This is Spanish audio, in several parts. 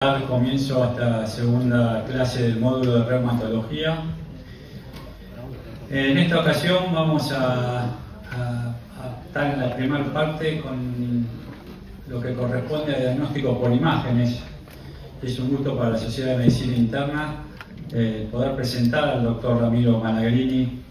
Dar comienzo a esta segunda clase del módulo de reumatología. En esta ocasión vamos a estar en la primera parte con lo que corresponde a diagnóstico por imágenes. Es un gusto para la Sociedad de Medicina Interna poder presentar al doctor Ramiro Malagrini,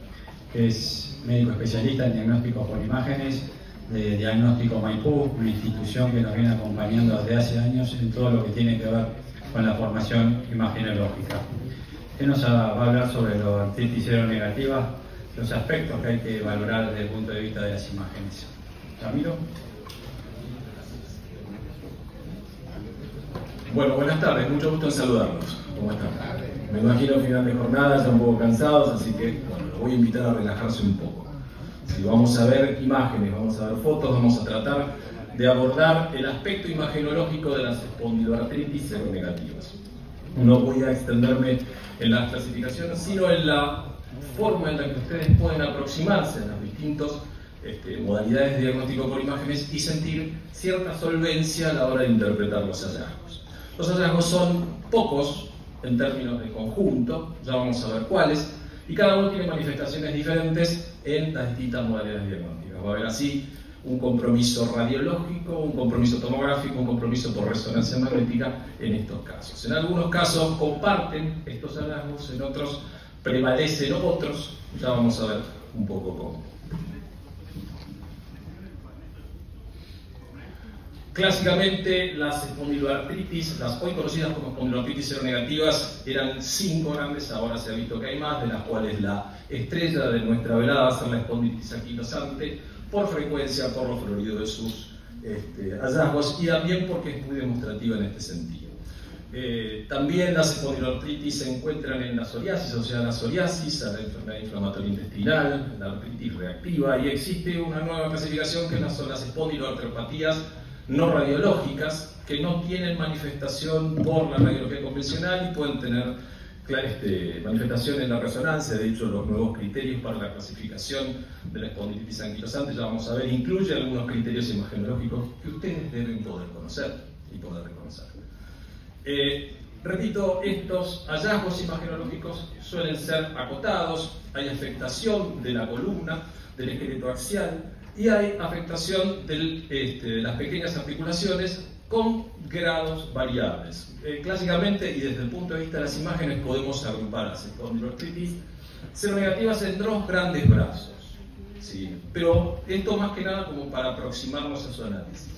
que es médico especialista en diagnóstico por imágenes de Diagnóstico Maipú, una institución que nos viene acompañando desde hace años en todo lo que tiene que ver con la formación imagenológica. Él nos va a hablar sobre la artritis seronegativa, los aspectos que hay que valorar desde el punto de vista de las imágenes. Ramiro. Bueno, buenas tardes, mucho gusto en saludarlos. ¿Cómo están? Me imagino final de jornada, ya un poco cansados, así que bueno, los voy a invitar a relajarse un poco. Si vamos a ver imágenes, vamos a ver fotos, vamos a tratar de abordar el aspecto imagenológico de las espondiloartritis seronegativas. No voy a extenderme en las clasificaciones, sino en la forma en la que ustedes pueden aproximarse a las distintas modalidades de diagnóstico por imágenes y sentir cierta solvencia a la hora de interpretar los hallazgos. Los hallazgos son pocos en términos de conjunto, ya vamos a ver cuáles, y cada uno tiene manifestaciones diferentes en las distintas modalidades diagnósticas. Va a haber así un compromiso radiológico, un compromiso tomográfico, un compromiso por resonancia magnética en estos casos. En algunos casos comparten estos hallazgos, en otros prevalecen otros, ya vamos a ver un poco cómo. Clásicamente las espondiloartritis, las hoy conocidas como espondiloartritis seronegativas, eran 5 grandes, ahora se ha visto que hay más, de las cuales la estrella de nuestra velada va a ser la espondilitis anquilosante, por frecuencia, por lo florido de sus hallazgos y también porque es muy demostrativa en este sentido. También las espondiloartritis se encuentran en la psoriasis, o sea, la psoriasis, la enfermedad inflamatoria intestinal, la artritis reactiva, y existe una nueva clasificación que son las espondiloartropatías no radiológicas, que no tienen manifestación por la radiología convencional y pueden tener manifestación en la resonancia. De hecho, los nuevos criterios para la clasificación de la espondilitis anquilosante, ya vamos a ver, incluye algunos criterios imagenológicos que ustedes deben poder conocer y poder reconocer. Repito, estos hallazgos imagenológicos suelen ser acotados, hay afectación de la columna, del esqueleto axial, y hay afectación de las pequeñas articulaciones con grados variables. Clásicamente, y desde el punto de vista de las imágenes, podemos agrupar las espondiloartritis seronegativas en 2 grandes brazos. ¿Sí? Pero esto más que nada como para aproximarnos a su análisis.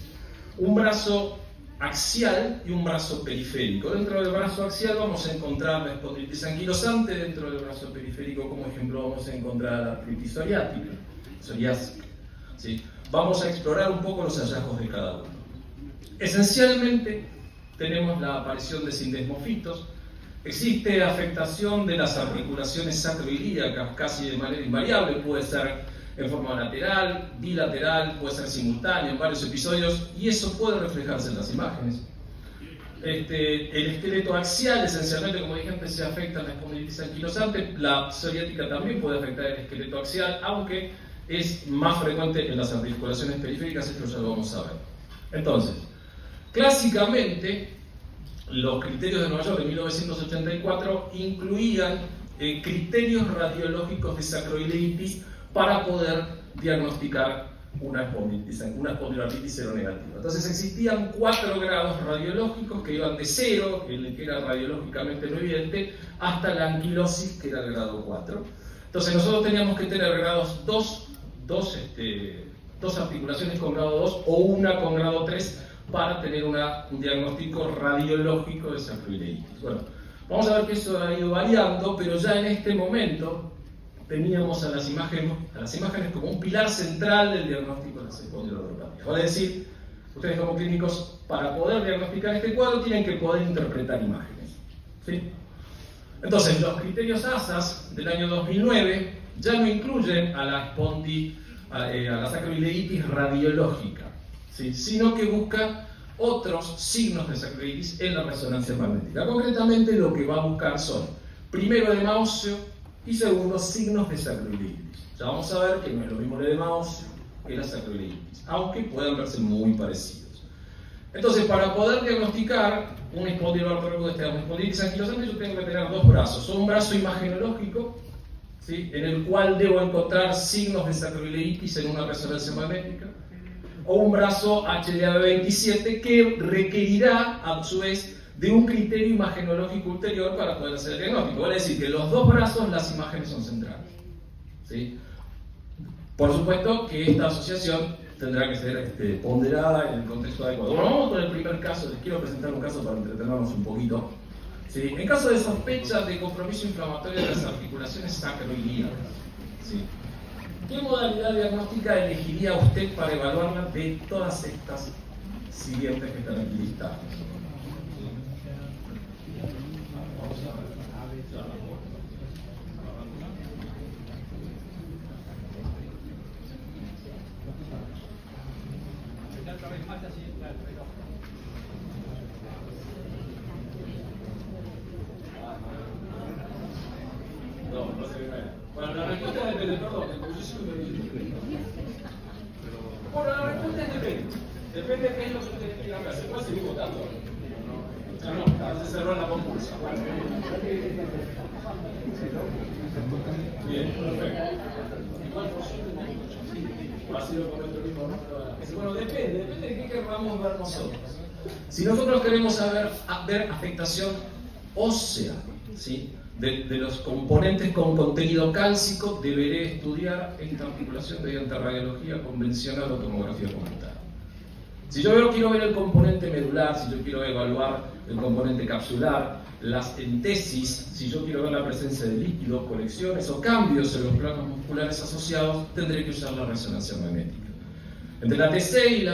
Un brazo axial y un brazo periférico. Dentro del brazo axial vamos a encontrar la espondilitis anquilosante, dentro del brazo periférico, como ejemplo, vamos a encontrar la artritis psoriásica. ¿Sí? Vamos a explorar un poco los hallazgos de cada uno. Esencialmente tenemos la aparición de sindesmofitos, existe afectación de las articulaciones sacroilíacas casi de manera invariable, puede ser en forma lateral, bilateral, puede ser simultáneo en varios episodios, y eso puede reflejarse en las imágenes. El esqueleto axial, esencialmente, como dije antes, se afecta en la espondilitis anquilosante. La psoriática también puede afectar el esqueleto axial, aunque es más frecuente en las articulaciones periféricas, esto ya lo vamos a ver. Entonces, clásicamente, los criterios de Nueva York de 1984 incluían criterios radiológicos de sacroileitis para poder diagnosticar una espondiloartritis seronegativa. Entonces existían 4 grados radiológicos que iban de 0, que era radiológicamente no evidente, hasta la anquilosis, que era el grado 4. Entonces nosotros teníamos que tener grados 2 articulaciones con grado 2 o una con grado 3 para tener un diagnóstico radiológico de sacroileitis. Bueno, vamos a ver que eso ha ido variando, pero ya en este momento teníamos a las imágenes como un pilar central del diagnóstico de las espondiloartropatías. Vale decir, ustedes como clínicos, para poder diagnosticar este cuadro tienen que poder interpretar imágenes. ¿Sí? Entonces, los criterios ASAS del año 2009 ya no incluyen a la sacroileitis radiológica, ¿sí? Sino que busca otros signos de sacroileitis en la resonancia magnética. Concretamente, lo que va a buscar son, primero, edema óseo y segundo, signos de sacroileitis. Ya vamos a ver que no es lo mismo el edema óseo que la sacroileitis, aunque puedan verse muy parecidos. Entonces, para poder diagnosticar un espondiloartrópico de este espondilitis anquilosante, yo tengo que tener dos brazos. Un brazo imagenológico, ¿sí?, en el cual debo encontrar signos de sacroileitis en una resonancia magnética, o un brazo HLA-B27 que requerirá, a su vez, de un criterio imagenológico ulterior para poder hacer el diagnóstico. Vale decir que los dos brazos, las imágenes son centrales, ¿sí? Por supuesto que esta asociación tendrá que ser ponderada en el contexto adecuado. Bueno, vamos con el primer caso. Les quiero presentar un caso para entretenernos un poquito. ¿Sí? En caso de sospecha de compromiso inflamatorio de las articulaciones sacroiliacas, ¿sí?, ¿qué modalidad diagnóstica elegiría usted para evaluarla de todas estas siguientes que están aquí listadas? Bueno, la respuesta depende, perdón, bueno, la respuesta es depende. Depende de qué es lo que ustedes quieran hacer. Puede seguir votando. No, se cerró la compulsa. Bien, perfecto. ¿Cuál fue? Ha sido con nuestro mismo nombre. Bueno, depende de qué queramos ver nosotros. Si nosotros queremos ver afectación ósea, ¿sí?, de los componentes con contenido cálcico, deberé estudiar esta articulación mediante radiología convencional o tomografía computada. Si yo quiero ver el componente medular, si yo quiero evaluar el componente capsular, las entesis, si yo quiero ver la presencia de líquidos, colecciones o cambios en los planos musculares asociados, tendré que usar la resonancia magnética. Entre la TC y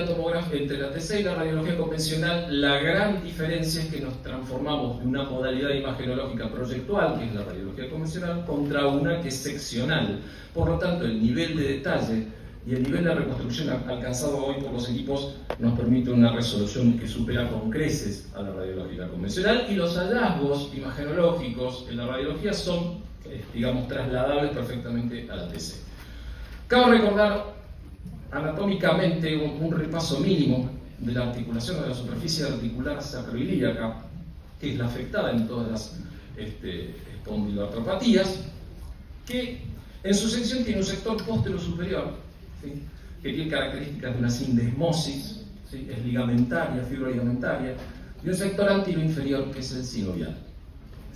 la radiología convencional, la gran diferencia es que nos transformamos de una modalidad imagenológica proyectual, que es la radiología convencional, contra una que es seccional. Por lo tanto, el nivel de detalle y el nivel de reconstrucción alcanzado hoy por los equipos nos permite una resolución que supera con creces a la radiología convencional, y los hallazgos imagenológicos en la radiología son, digamos, trasladables perfectamente a la TC. Cabe recordar anatómicamente un repaso mínimo de la articulación de la superficie articular sacroilíaca, que es la afectada en todas las espondiloartropatías, que en su sección tiene un sector póstero superior, ¿sí?, que tiene características de una sindesmosis, ¿sí?, es ligamentaria, fibroligamentaria, y un sector antero inferior que es el sinovial,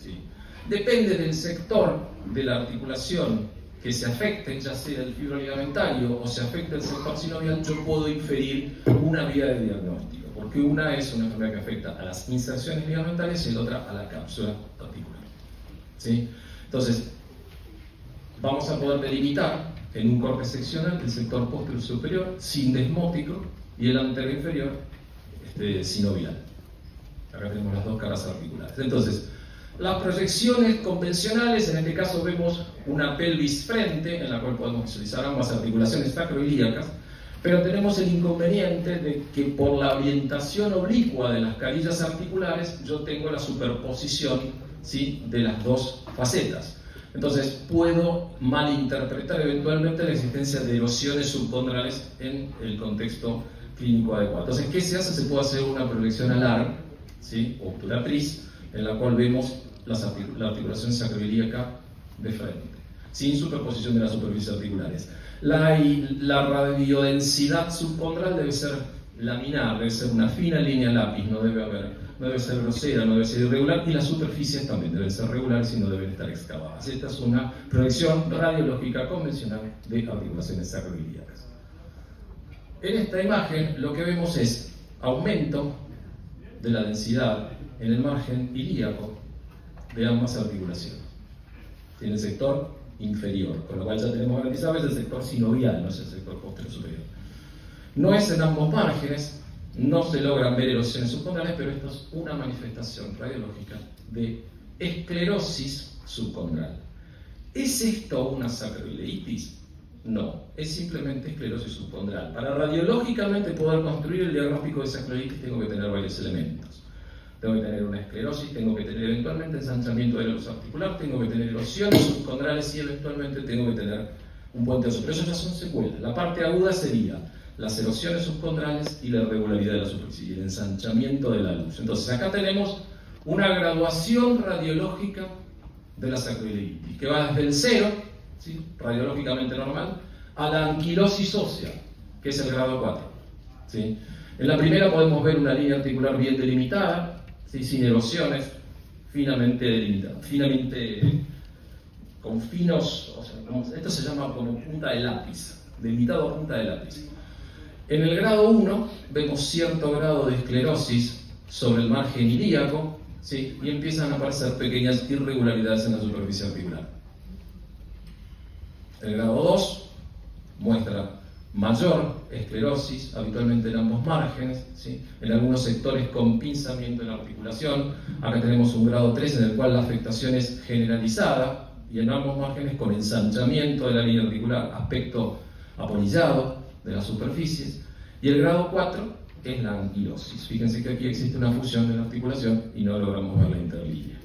¿sí? Depende del sector de la articulación que se afecte, ya sea el fibroligamentario o se afecte el sector sinovial, yo puedo inferir una vía de diagnóstico, porque una es una enfermedad que afecta a las inserciones ligamentarias y la otra a la cápsula articular, ¿sí? Entonces, vamos a poder delimitar en un corte seccional el sector póstero superior sindesmótico y el antero inferior sinovial. Acá tenemos las dos caras articulares. Entonces, las proyecciones convencionales, en este caso vemos una pelvis frente, en la cual podemos visualizar ambas articulaciones sacroilíacas, pero tenemos el inconveniente de que por la orientación oblicua de las carillas articulares, yo tengo la superposición, ¿sí?, de las dos facetas. Entonces, puedo malinterpretar eventualmente la existencia de erosiones subcondrales en el contexto clínico adecuado. Entonces, ¿qué se hace? Se puede hacer una proyección alar, ¿sí?, obturatriz, en la cual vemos la articulación sacroilíaca de frente, sin superposición de las superficies articulares. La radiodensidad subcondral debe ser laminar, debe ser una fina línea lápiz, no debe ser grosera, no debe ser irregular, y las superficies también deben ser regulares y no deben estar excavadas. Esta es una proyección radiológica convencional de articulaciones sacroilíacas. En esta imagen lo que vemos es aumento de la densidad en el margen ilíaco de ambas articulaciones, en el sector inferior, con lo cual ya tenemos garantizado es el sector sinovial, no es el sector póstero superior. No es en ambos márgenes, no se logran ver erosiones subcondrales, pero esto es una manifestación radiológica de esclerosis subcondral. ¿Es esto una sacroileitis? No, es simplemente esclerosis subcondral. Para radiológicamente poder construir el diagnóstico de sacroileitis tengo que tener varios elementos. Tengo que tener una esclerosis, tengo que tener eventualmente ensanchamiento del hueso articular, tengo que tener erosiones subcondrales y eventualmente tengo que tener un puente óseo. Pero eso ya son secuelas. La parte aguda sería las erosiones subcondrales y la irregularidad de la superficie, y el ensanchamiento de la luz. Entonces acá tenemos una graduación radiológica de la sacroileitis, que va desde el 0, ¿sí?, radiológicamente normal, a la anquilosis ósea, que es el grado 4. ¿Sí? En la primera podemos ver una línea articular bien delimitada, ¿sí?, sin erosiones, finamente delimitada, con finos, o sea, esto se llama como punta de lápiz, delimitado a punta de lápiz. En el grado 1 vemos cierto grado de esclerosis sobre el margen ilíaco, ¿sí?, y empiezan a aparecer pequeñas irregularidades en la superficie articular. El grado 2 muestra mayor esclerosis, habitualmente en ambos márgenes, ¿sí?, en algunos sectores con pinzamiento en la articulación. Acá tenemos un grado 3 en el cual la afectación es generalizada y en ambos márgenes con ensanchamiento de la línea articular, aspecto apolillado de las superficies. Y el grado 4 es la anquilosis. Fíjense que aquí existe una fusión de la articulación y no logramos ver la interlínea.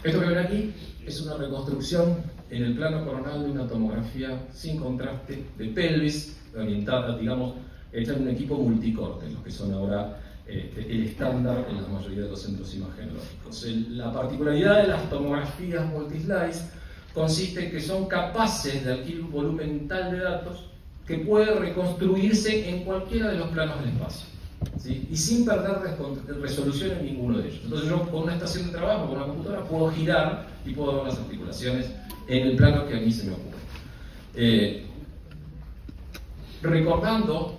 Esto que ven aquí es una reconstrucción en el plano coronal de una tomografía sin contraste de pelvis, orientada, digamos, hecha en un equipo multicorte, los que son ahora el estándar en la mayoría de los centros imagenológicos. La particularidad de las tomografías multislice consiste en que son capaces de adquirir un volumen tal de datos que puede reconstruirse en cualquiera de los planos del espacio, ¿sí?, y sin perder resolución en ninguno de ellos. Entonces yo con una estación de trabajo, con una computadora, puedo girar y puedo ver las articulaciones en el plano que a mí se me ocurre. Recordando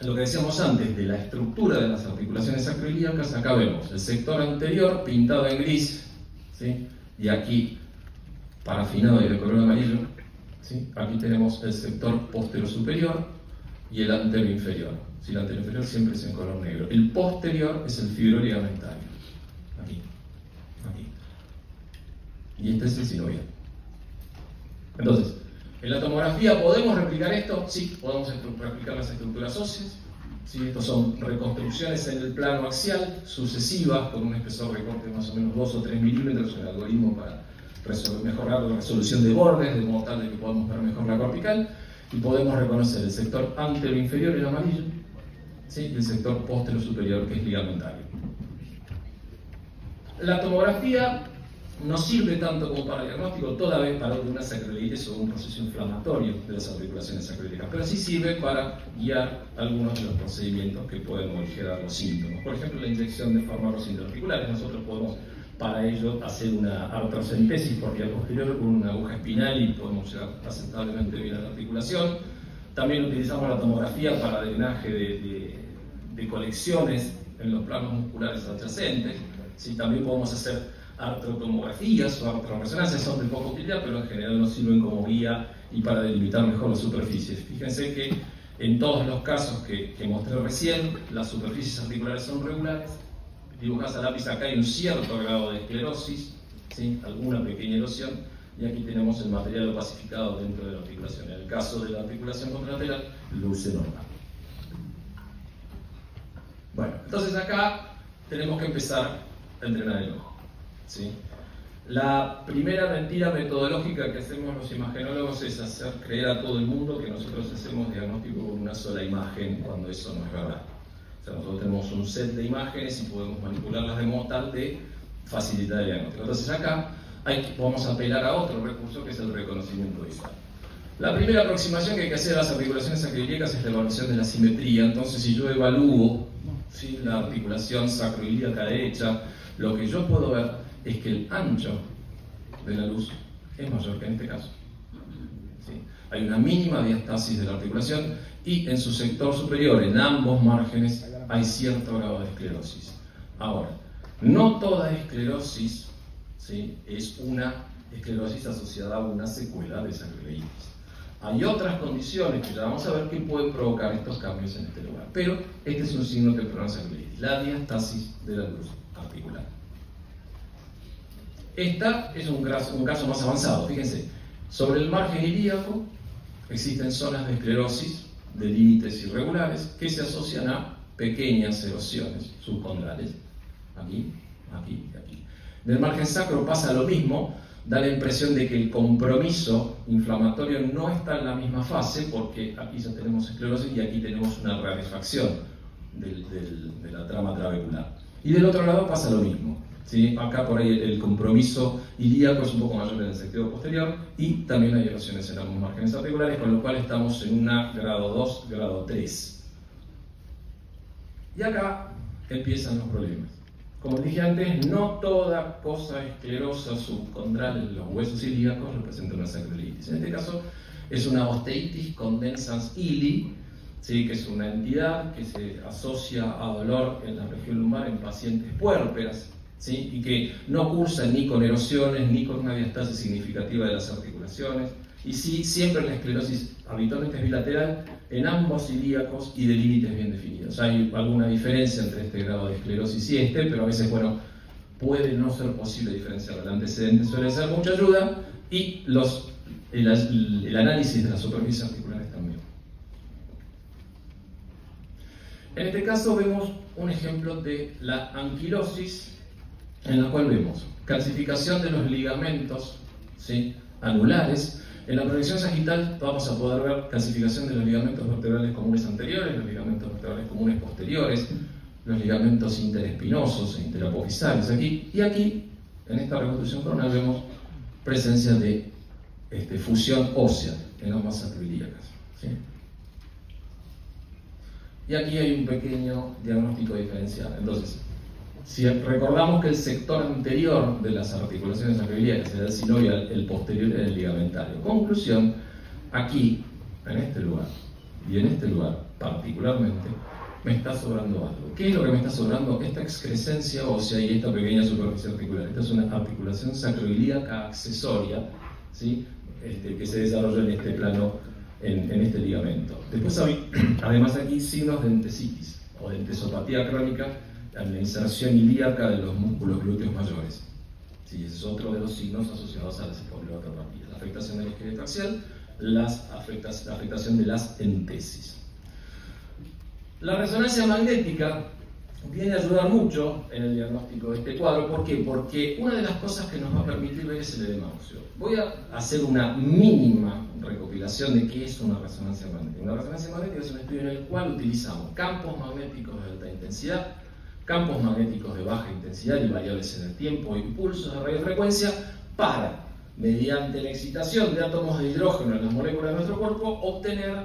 lo que decíamos antes de la estructura de las articulaciones sacroiliacas, acá vemos el sector anterior pintado en gris, ¿sí?, y aquí parafinado y de color amarillo, ¿sí?, aquí tenemos el sector posterior superior y el anterior inferior. ¿Sí? El anterior inferior siempre es en color negro. El posterior es el fibro ligamentario, aquí, aquí. Y este es el sinovial. Entonces, en la tomografía, ¿podemos replicar esto? Sí, podemos replicar las estructuras óseas. ¿Sí? Estos son reconstrucciones en el plano axial, sucesivas, con un espesor de corte de más o menos 2 o 3 milímetros, un algoritmo para mejorar la resolución de bordes, de modo tal de que podamos ver mejor la cortical, y podemos reconocer el sector anterior inferior en amarillo, ¿sí?, y el sector posterior superior, que es ligamentario. La tomografía no sirve tanto como para diagnóstico toda vez para una sacroileitis o un proceso inflamatorio de las articulaciones sacroiliacas, pero sí sirve para guiar algunos de los procedimientos que pueden modificar los síntomas. Por ejemplo, la inyección de fármacos intraarticulares. Nosotros podemos para ello hacer una artrocentesis por vía posterior con una aguja espinal y podemos llegar aceptablemente bien a la articulación. También utilizamos la tomografía para drenaje de colecciones en los planos musculares adyacentes. ¿Sí? También podemos hacer artrotomografías o artroresonancias, son de poca utilidad, pero en general nos sirven como guía y para delimitar mejor las superficies. Fíjense que en todos los casos que mostré recién, las superficies articulares son regulares. Dibujas a lápiz, acá hay un cierto grado de esclerosis, ¿sí?, alguna pequeña erosión, y aquí tenemos el material opacificado dentro de la articulación. En el caso de la articulación contralateral, luce normal. Bueno, entonces acá tenemos que empezar a entrenar el ojo, ¿sí? La primera mentira metodológica que hacemos los imagenólogos es hacer creer a todo el mundo que nosotros hacemos diagnóstico con una sola imagen, cuando eso no es verdad. O sea, nosotros tenemos un set de imágenes y podemos manipularlas de modo tal de facilitar el diagnóstico. Entonces acá vamos a apelar a otro recurso, que es el reconocimiento visual. La primera aproximación que hay que hacer a las articulaciones sacroiliacas es la evaluación de la simetría. Entonces, si yo evalúo, ¿sí?, la articulación sacroilíaca derecha, lo que yo puedo ver es que el ancho de la luz es mayor que en este caso. ¿Sí? Hay una mínima diastasis de la articulación y en su sector superior, en ambos márgenes, hay cierto grado de esclerosis. Ahora, no toda esclerosis, ¿sí?, es una esclerosis asociada a una secuela de sacroileitis. Hay otras condiciones que ya vamos a ver que pueden provocar estos cambios en este lugar, pero este es un signo temprano de sacroileitis, la diastasis de la luz articular. Esta es un caso más avanzado. Fíjense, sobre el margen ilíaco existen zonas de esclerosis de límites irregulares que se asocian a pequeñas erosiones subcondrales, aquí, aquí y aquí. En el margen sacro pasa lo mismo, da la impresión de que el compromiso inflamatorio no está en la misma fase, porque aquí ya tenemos esclerosis y aquí tenemos una rarefacción de la trama trabecular. Y del otro lado pasa lo mismo, ¿sí? Acá por ahí el compromiso ilíaco es un poco mayor en el sentido posterior y también hay erosiones en ambos márgenes articulares, con lo cual estamos en una grado 2, grado 3. Y acá empiezan los problemas. Como dije antes, no toda cosa esclerosa subcondral en los huesos ilíacos representa una sacroiliitis. En este caso es una osteitis condensans ili, ¿sí? Que es una entidad que se asocia a dolor en la región lumbar en pacientes puérperas, ¿sí? Y que no cursa ni con erosiones ni con una diastasis significativa de las articulaciones. Y sí, siempre la esclerosis habitualmente es bilateral en ambos ilíacos y de límites bien definidos. Hay alguna diferencia entre este grado de esclerosis y este, pero a veces, bueno, puede no ser posible diferenciar. El antecedente suele ser mucha ayuda y el análisis de las superficies articulares también. En este caso vemos un ejemplo de la anquilosis, en la cual vemos calcificación de los ligamentos, ¿sí? Anulares. En la proyección sagital vamos a poder ver calcificación de los ligamentos vertebrales comunes anteriores, los ligamentos vertebrales comunes posteriores, los ligamentos interespinosos e interapofisales aquí. Y aquí, en esta reconstrucción coronal, vemos presencia de fusión ósea en ambas sacroiliacas, ¿sí? Y aquí hay un pequeño diagnóstico diferencial. Entonces, si recordamos que el sector anterior de las articulaciones sacroiliacas era el sinovial, el posterior era el ligamentario. Conclusión, aquí, en este lugar y en este lugar particularmente, me está sobrando algo. ¿Qué es lo que me está sobrando? Esta excrescencia ósea y esta pequeña superficie articular. Esta es una articulación sacroilíaca accesoria, ¿sí? Que se desarrolla en este plano, en este ligamento. Después hay, además aquí, signos de entesitis o de entesopatía crónica en la inserción ilíaca de los músculos glúteos mayores. Sí, ese es otro de los signos asociados a las espondiloartropatías. La afectación del esqueleto axial, la afectación de las entesis. La resonancia magnética viene a ayudar mucho en el diagnóstico de este cuadro. ¿Por qué? Porque una de las cosas que nos va a permitir ver es el edema óseo. Voy a hacer una mínima recopilación de qué es una resonancia magnética. Una resonancia magnética es un estudio en el cual utilizamos campos magnéticos de alta intensidad, campos magnéticos de baja intensidad y variables en el tiempo, impulsos de radiofrecuencia, para, mediante la excitación de átomos de hidrógeno en las moléculas de nuestro cuerpo, obtener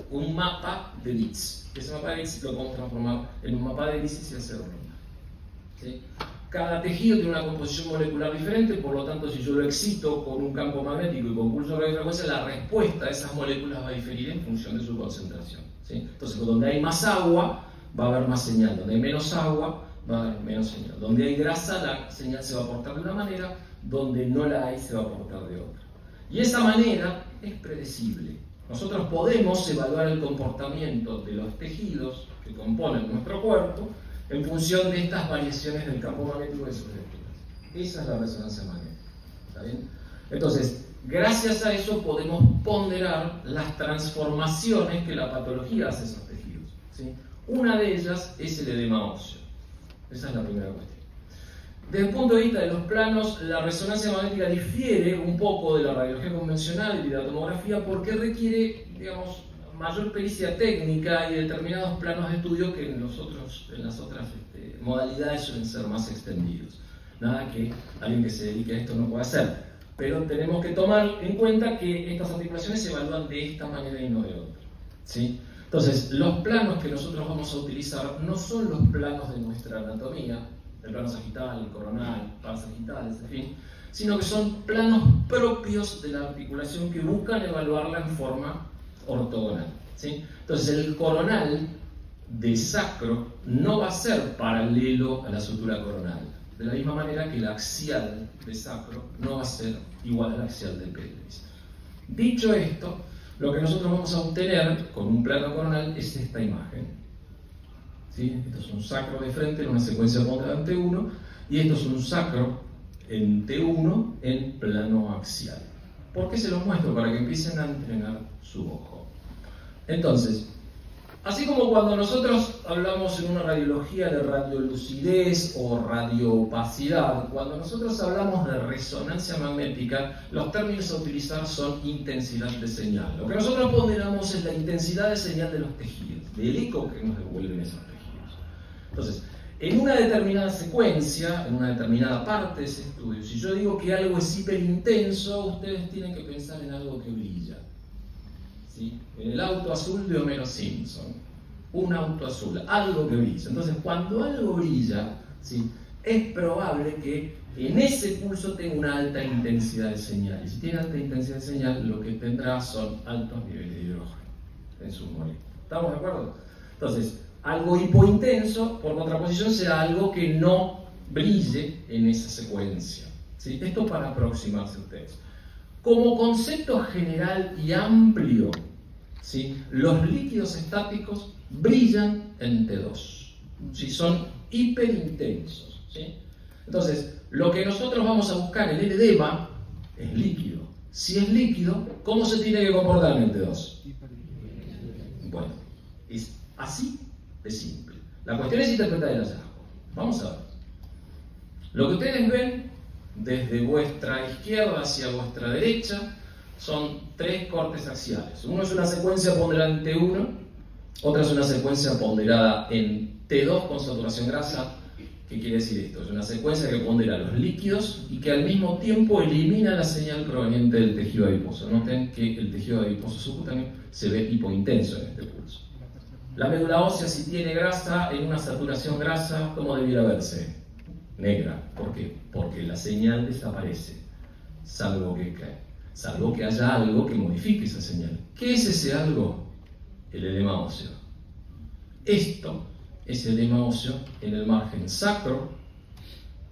un mapa de bits. Ese mapa de bits lo podemos transformar en un mapa de bits y hacerlo. ¿Sí? Cada tejido tiene una composición molecular diferente, por lo tanto, si yo lo excito con un campo magnético y con pulso de radiofrecuencia, la respuesta a esas moléculas va a diferir en función de su concentración. ¿Sí? Entonces, donde hay más agua, va a haber más señal. Donde hay menos agua, va a haber menos señal. Donde hay grasa, la señal se va a aportar de una manera, donde no la hay, se va a aportar de otra. Y esa manera es predecible. Nosotros podemos evaluar el comportamiento de los tejidos que componen nuestro cuerpo en función de estas variaciones del campo magnético de sus lecturas. Esa es la resonancia magnética. ¿Está bien? Entonces, gracias a eso podemos ponderar las transformaciones que la patología hace a esos tejidos, ¿sí? Una de ellas es el edema óseo. Esa es la primera cuestión. Desde el punto de vista de los planos, la resonancia magnética difiere un poco de la radiología convencional y de la tomografía porque requiere, digamos, mayor pericia técnica y determinados planos de estudio que en las otras modalidades suelen ser más extendidos. Nada que alguien que se dedique a esto no pueda hacer. Pero tenemos que tomar en cuenta que estas articulaciones se evalúan de esta manera y no de otra, ¿sí? Entonces, los planos que nosotros vamos a utilizar no son los planos de nuestra anatomía, el plano sagital, el coronal, parasagitales, en fin, sino que son planos propios de la articulación que buscan evaluarla en forma ortogonal, ¿sí? Entonces, el coronal de sacro no va a ser paralelo a la sutura coronal, de la misma manera que el axial de sacro no va a ser igual al axial de pelvis. Dicho esto, lo que nosotros vamos a obtener con un plano coronal es esta imagen. ¿Sí? Esto es un sacro de frente en una secuencia móvil en T1 y esto es un sacro en T1 en plano axial. ¿Por qué se los muestro? Para que empiecen a entrenar su ojo. Entonces, así como cuando nosotros hablamos en una radiología de radiolucidez o radioopacidad, cuando nosotros hablamos de resonancia magnética, los términos a utilizar son intensidad de señal. Lo que nosotros ponderamos es la intensidad de señal de los tejidos, del eco que nos devuelven esos tejidos. Entonces, en una determinada secuencia, en una determinada parte de ese estudio, si yo digo que algo es hiperintenso, ustedes tienen que pensar en algo que brilla. ¿Sí? En el auto azul de Homero Simpson, un auto azul, algo que brilla. Entonces, cuando algo brilla, ¿sí?, es probable que en ese pulso tenga una alta intensidad de señal. Y si tiene alta intensidad de señal, lo que tendrá son altos niveles de hidrógeno en sus moléculas. ¿Estamos de acuerdo? Entonces, algo hipointenso, por contraposición, será algo que no brille en esa secuencia. ¿Sí? Esto para aproximarse a ustedes. Como concepto general y amplio, ¿sí?, los líquidos estáticos brillan en T2. ¿Sí? Son hiperintensos. ¿Sí? Entonces, lo que nosotros vamos a buscar en el edema es líquido. Si es líquido, ¿cómo se tiene que comportar en T2? Bueno, es así de simple. La cuestión es interpretar el hallazgo. Vamos a ver. Lo que ustedes ven desde vuestra izquierda hacia vuestra derecha son tres cortes axiales. Uno es una secuencia ponderada en T1, otra es una secuencia ponderada en T2 con saturación grasa. ¿Qué quiere decir esto? Es una secuencia que pondera los líquidos y que al mismo tiempo elimina la señal proveniente del tejido adiposo. Noten que el tejido adiposo subcutáneo se ve hipointenso en este pulso. La médula ósea, si tiene grasa, en una saturación grasa, ¿cómo debiera verse? Negra. ¿Por qué? Porque la señal desaparece, salvo que haya algo que modifique esa señal. ¿Qué es ese algo? El edema óseo. Esto es el edema óseo en el margen sacro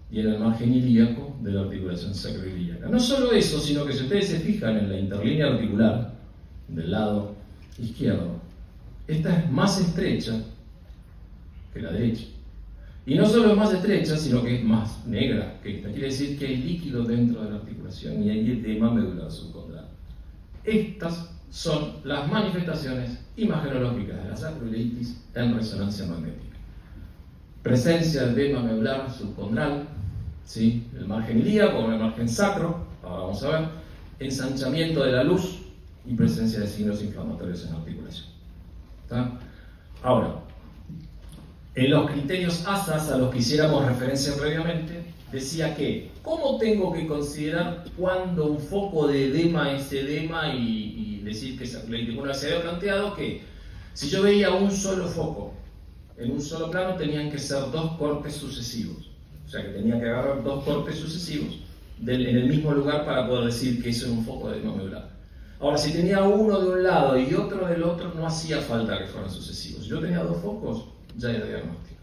y en el margen ilíaco de la articulación sacroilíaca. No solo eso, sino que si ustedes se fijan en la interlínea articular del lado izquierdo, esta es más estrecha que la derecha. Y no solo es más estrecha, sino que es más negra que esta. Quiere decir que hay líquido dentro de la articulación y hay edema medular subcondral. Estas son las manifestaciones imagenológicas de la sacroileitis en resonancia magnética. Presencia de edema medular subcondral, ¿sí?, el margen ilíaco o el margen sacro, ahora vamos a ver, ensanchamiento de la luz y presencia de signos inflamatorios en la articulación. ¿Está? Ahora, en los criterios ASAS a los que hiciéramos referencia previamente, decía que, ¿cómo tengo que considerar cuando un foco de edema es edema y decir que es sacroileitis? Bueno, se había planteado que si yo veía un solo foco en un solo plano, tenían que ser dos cortes sucesivos. O sea, que tenía que agarrar dos cortes sucesivos en el mismo lugar para poder decir que eso era un foco de edema medular. Ahora, si tenía uno de un lado y otro del otro, no hacía falta que fueran sucesivos. Si yo tenía dos focos, ya era diagnóstico.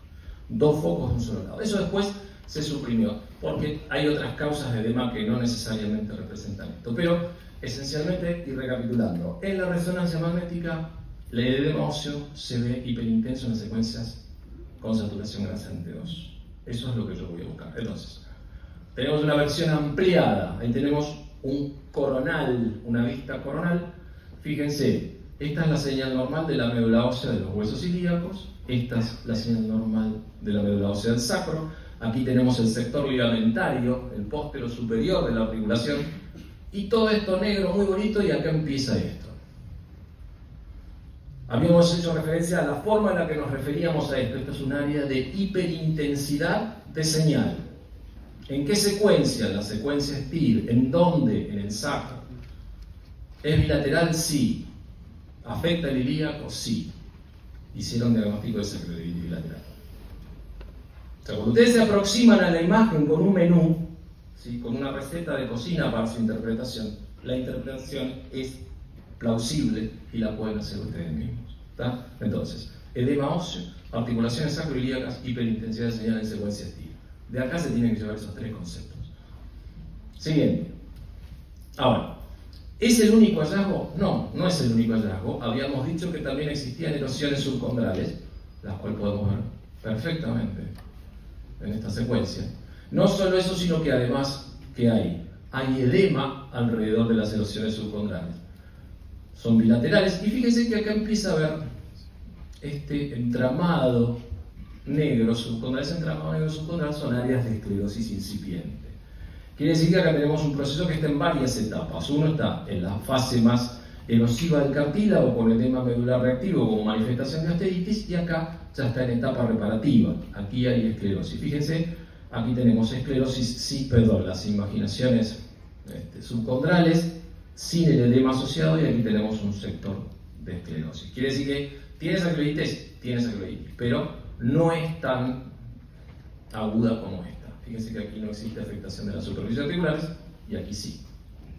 Dos focos de un solo lado. Eso después se suprimió, porque hay otras causas de edema que no necesariamente representan esto. Pero, esencialmente, y recapitulando, en la resonancia magnética, el edema óseo se ve hiperintenso en las secuencias con saturación grasa en T2. Eso es lo que yo voy a buscar. Entonces, tenemos una versión ampliada. Ahí tenemos un coronal, una vista coronal. Fíjense, esta es la señal normal de la médula ósea de los huesos ilíacos. Esta es la señal normal de la médula ósea del sacro. Aquí tenemos el sector ligamentario, el póstero superior de la articulación. Y todo esto negro muy bonito, y acá empieza esto. Habíamos hecho referencia a la forma en la que nos referíamos a esto. Esto es un área de hiperintensidad de señal. ¿En qué secuencia? La secuencia STIR. ¿En dónde? En el sacro. ¿Es bilateral? Sí. ¿Afecta el ilíaco? Sí. Hicieron diagnóstico de sacroileitis bilateral. O sea, cuando ustedes se aproximan a la imagen con un menú, ¿sí?, con una receta de cocina para su interpretación, la interpretación es plausible y la pueden hacer ustedes mismos. ¿Está? Entonces, edema óseo, articulaciones sacroilíacas, hiperintensidad de señal en secuencia STIR. De acá se tienen que llevar esos tres conceptos. Siguiente. Ahora, ¿es el único hallazgo? No, no es el único hallazgo. Habíamos dicho que también existían erosiones subcondrales, las cuales podemos ver perfectamente en esta secuencia. No solo eso, sino que además que hay edema alrededor de las erosiones subcondrales. Son bilaterales, y fíjense que acá empieza a haber este entramado negro subcondral. Ese entramado negro subcondral son áreas de esclerosis incipiente. Quiere decir que acá tenemos un proceso que está en varias etapas. Uno está en la fase más erosiva del cartílago con edema medular reactivo como manifestación de osteitis, y acá ya está en etapa reparativa. Aquí hay esclerosis. Fíjense, aquí tenemos esclerosis, las imaginaciones subcondrales sin el edema asociado, y aquí tenemos un sector de esclerosis. Quiere decir que tienes acroiditis, pero no es tan aguda como esta. Fíjense que aquí no existe afectación de las superficies articulares y aquí sí.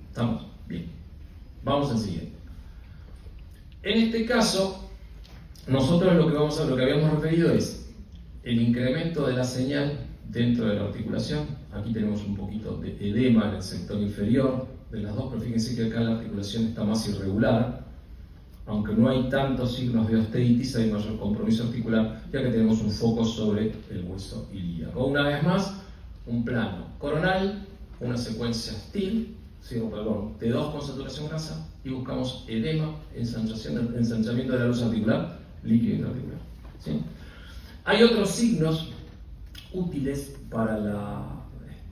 ¿Estamos? Bien. Vamos al siguiente. En este caso, nosotros lo que habíamos referido es el incremento de la señal dentro de la articulación. Aquí tenemos un poquito de edema en el sector inferior de las dos, pero fíjense que acá la articulación está más irregular. Aunque no hay tantos signos de osteitis, hay mayor compromiso articular, ya que tenemos un foco sobre el hueso ilíaco. Una vez más, un plano coronal, una secuencia STIL, T2 con saturación grasa, y buscamos edema, ensanchamiento de la luz articular, líquido intraarticular. ¿Sí? Hay otros signos útiles para la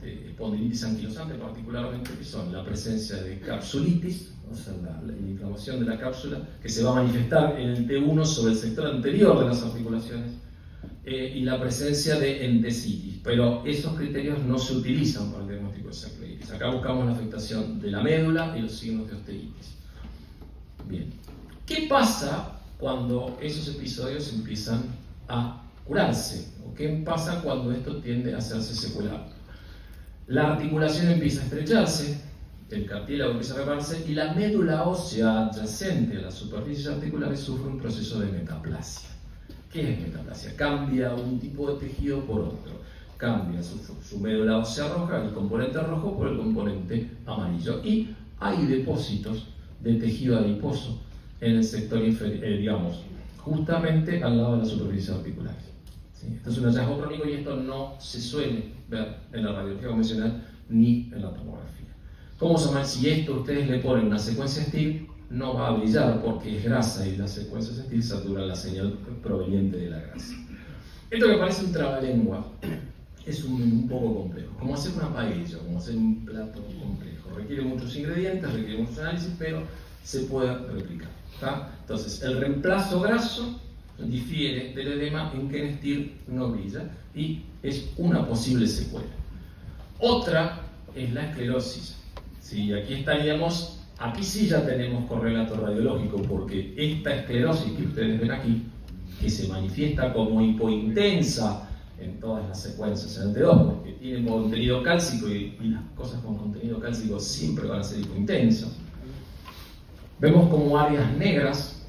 espondilitis anquilosante, particularmente, que son la presencia de capsulitis, o sea, la inflamación de la cápsula, que se va a manifestar en el T1 sobre el sector anterior de las articulaciones, y la presencia de endesitis, pero esos criterios no se utilizan para el diagnóstico de sacroilitis. Acá buscamos la afectación de la médula y los signos de osteitis. Bien, ¿qué pasa cuando esos episodios empiezan a curarse? ¿O qué pasa cuando esto tiende a hacerse secular? La articulación empieza a estrecharse, el cartílago empieza a repararse y la médula ósea adyacente a las superficies articulares sufre un proceso de metaplasia. ¿Qué es metaplasia? Cambia un tipo de tejido por otro. Cambia su médula ósea roja, el componente rojo, por el componente amarillo. Y hay depósitos de tejido adiposo en el sector inferior, justamente al lado de las superficies articulares. ¿Sí? Esto es un hallazgo crónico y esto no se suele ver en la radiología convencional ni en la tomografía. ¿Cómo se llama? Si esto ustedes le ponen una secuencia STIL, no va a brillar porque es grasa y las secuencias STIL saturan la señal proveniente de la grasa. Esto que parece un trabalengua es un menú un poco complejo, como hacer una paella, como hacer un plato complejo. Requiere muchos ingredientes, requiere muchos análisis, pero se puede replicar. ¿Tá? Entonces, el reemplazo graso difiere del edema en que en STIL no brilla y es una posible secuela. Otra es la esclerosis. ¿Sí? Aquí estaríamos, aquí sí ya tenemos correlato radiológico, porque esta esclerosis que ustedes ven aquí, que se manifiesta como hipointensa en todas las secuencias en el T2, porque tiene contenido cálcico y las cosas con contenido cálcico siempre van a ser hipointensas. Vemos como áreas negras,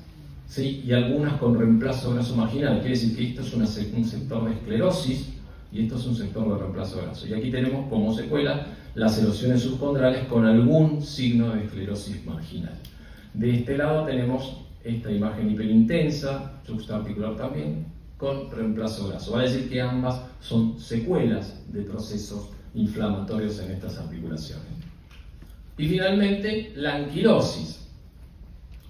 ¿sí? Y algunas con reemplazo graso marginal, quiere decir que esto es un sector de esclerosis y esto es un sector de reemplazo graso. Y aquí tenemos como secuela las erosiones subcondrales con algún signo de esclerosis marginal. De este lado tenemos esta imagen hiperintensa, substaarticular también, con reemplazo graso. Va a decir que ambas son secuelas de procesos inflamatorios en estas articulaciones. Y finalmente, la anquilosis,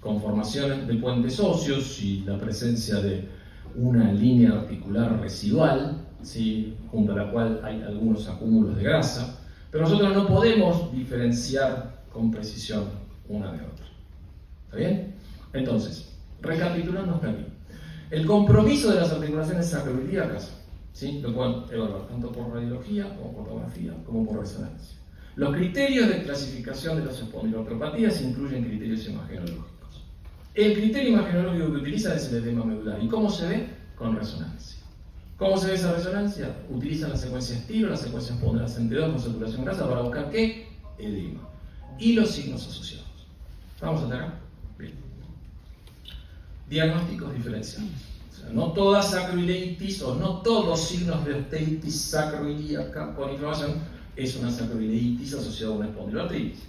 con formaciones de puentes óseos y la presencia de una línea articular residual, ¿sí? Junto a la cual hay algunos acúmulos de grasa, pero nosotros no podemos diferenciar con precisión una de otra. ¿Está bien? Entonces, recapitulando hasta aquí. El compromiso de las articulaciones sacroiliacas, ¿sí? Lo pueden evaluar tanto por radiología, como por tomografía, como por resonancia. Los criterios de clasificación de las espondiloartropatías incluyen criterios imagenológicos. El criterio imagenológico que utilizan es el edema medular. ¿Y cómo se ve? Con resonancia. ¿Cómo se ve esa resonancia? Utilizan la secuencia STIL o la secuencia Pondras en T2 con saturación grasa para buscar ¿qué? Edema. Y los signos asociados. ¿Vamos hasta acá? Bien. Diagnósticos diferenciales. O sea, no toda sacroileitis o no todos signos de osteitis sacroiliaca con inflamación es una sacroileitis asociada a una espondiloartritis.